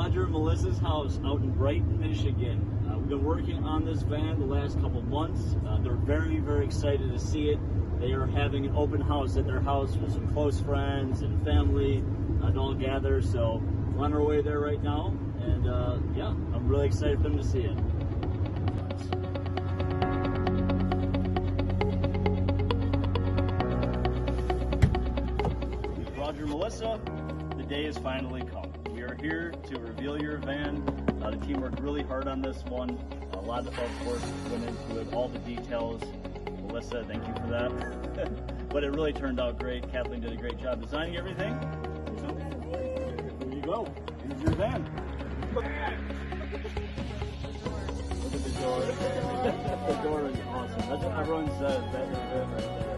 Roger and Melissa's house out in Brighton, Michigan. We've been working on this van the last couple months. They're very, very excited to see it. They are having an open house at their house with some close friends and family to all gather. So we're on our way there right now, and yeah, I'm really excited for them to see it. Roger and Melissa, the day has finally come. We are here to reveal your van. The team worked really hard on this one. A lot of work went into it, all the details. Melissa, thank you for that. But it really turned out great. Kathleen did a great job designing everything. So, here you go. Here's your van. Look at the door. The door is awesome. That's what everyone says. That is it right there.